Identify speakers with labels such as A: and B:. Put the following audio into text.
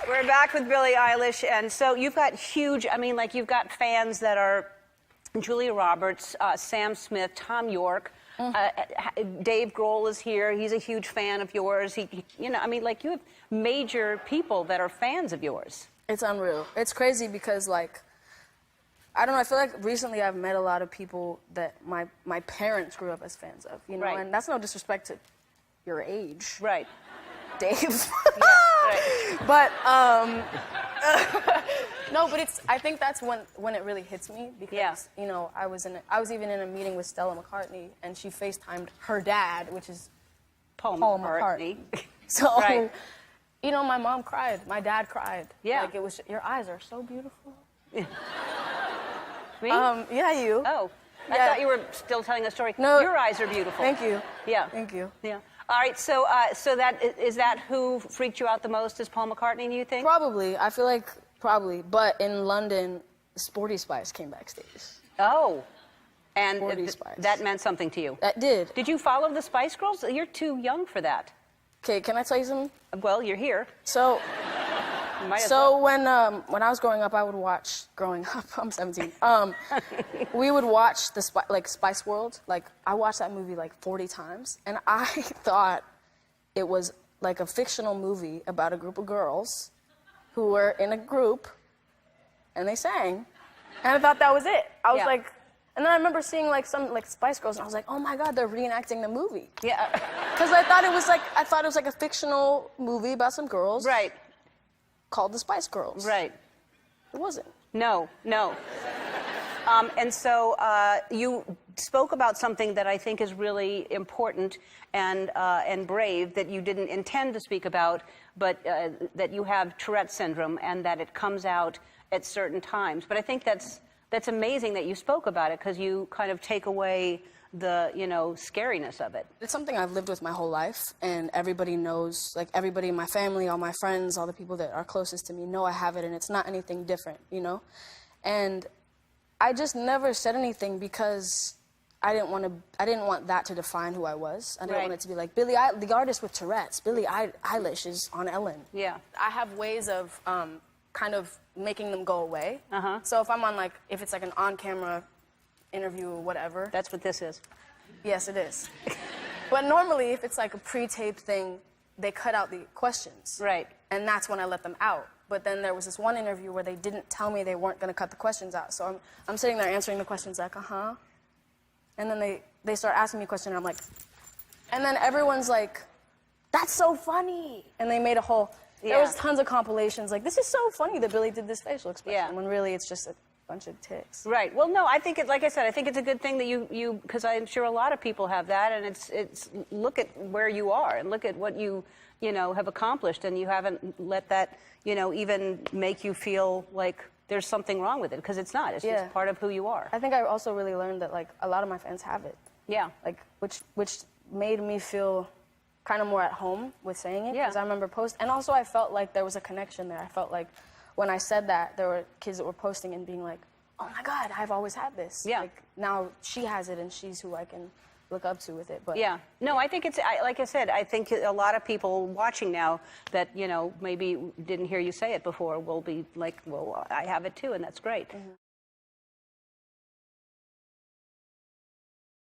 A: We're back with Billie Eilish, and so you've got huge, I mean, like, you've got fans that are Julia Roberts, Sam Smith, Tom York, Dave Grohl is here. He's a huge fan of yours. You know, I mean, like, you have major people that are fans of yours.
B: It's unreal. It's crazy because, like, I don't know, I feel like recently I've met a lot of people that my parents grew up as fans of, you know,
A: Right.
B: and that's no disrespect to your age.
A: Right.
B: Dave.
A: Yeah, right.
B: But, no, but I think that's when it really hits me because, you know, I was even in a meeting with Stella McCartney and she FaceTimed her dad, which is
A: Paul
B: McCartney. So,
A: right.
B: You know, my mom cried, my dad cried.
A: Yeah.
B: Like, it was, your eyes are so beautiful.
A: Me?
B: Yeah, you.
A: Oh, I
B: Yeah.
A: thought you were still telling a story.
B: No.
A: Your eyes are beautiful.
B: Thank you.
A: Yeah.
B: Thank you.
A: Yeah. All right, so is that who freaked you out the most? Is Paul McCartney, do you think?
B: Probably. I feel like probably. But in London, Sporty Spice came backstage.
A: Oh. And
B: Sporty Spice.
A: That meant something to you?
B: That did.
A: Did you follow the Spice Girls? You're too young for that.
B: Okay, can I tell you something?
A: Well, you're here.
B: So,
A: You might as well.
B: when I was growing up, I would watch. Growing up, I'm 17. We would watch the Spice World. Like, I watched that movie like 40 times, and I thought it was like a fictional movie about a group of girls who were in a group, and they sang, and I thought that was it. I was like, and then I remember seeing like some Spice Girls, and I was like, oh my God, they're reenacting the movie.
A: Yeah.
B: Because I thought it was like a fictional movie about some girls.
A: Right.
B: Called the Spice Girls.
A: Right.
B: It wasn't.
A: No, no. And so you spoke about something that I think is really important and brave that you didn't intend to speak about, but that you have Tourette syndrome and that it comes out at certain times. But I think that's amazing that you spoke about it because you kind of take away the, you know, scariness of it.
B: It's something I've lived with my whole life, and everybody knows, like everybody in my family, all my friends, all the people that are closest to me know I have it, and it's not anything different, you know? And I just never said anything because I didn't want that to define who I was. I didn't want it to be like, the artist with Tourette's, Billie Eilish is on Ellen.
A: Yeah.
B: I have ways of kind of making them go away. So if I'm on if it's like an on-camera interview or whatever.
A: That's what this is.
B: Yes, it is. But normally, if it's like a pre-taped thing, they cut out the questions.
A: Right.
B: And that's when I let them out. But then there was this one interview where they didn't tell me they weren't going to cut the questions out. So I'm sitting there answering the questions like, uh-huh. And then they start asking me a question, and I'm like, and then everyone's like, that's so funny. And they made a whole, there was tons of compilations like, this is so funny that Billie did this facial expression. When really it's just a bunch of ticks.
A: Right. Well, no, I think like I said, I think it's a good thing that you because I'm sure a lot of people have that, and it's look at where you are and look at what you know have accomplished, and you haven't let that even make you feel like there's something wrong with it, because it's not. It's just part of who you are.
B: I think I also really learned that like a lot of my fans have it.
A: Yeah.
B: Like which made me feel kind of more at home with saying it, because I remember and also I felt like there was a connection there. I felt like when I said that, there were kids that were posting and being like, oh my God, I've always had this.
A: Yeah.
B: Like, now she has it and she's who I can look up to with it. But
A: yeah. No, I think it's, like I said, I think a lot of people watching now that, maybe didn't hear you say it before will be like, well, I have it too, and that's great.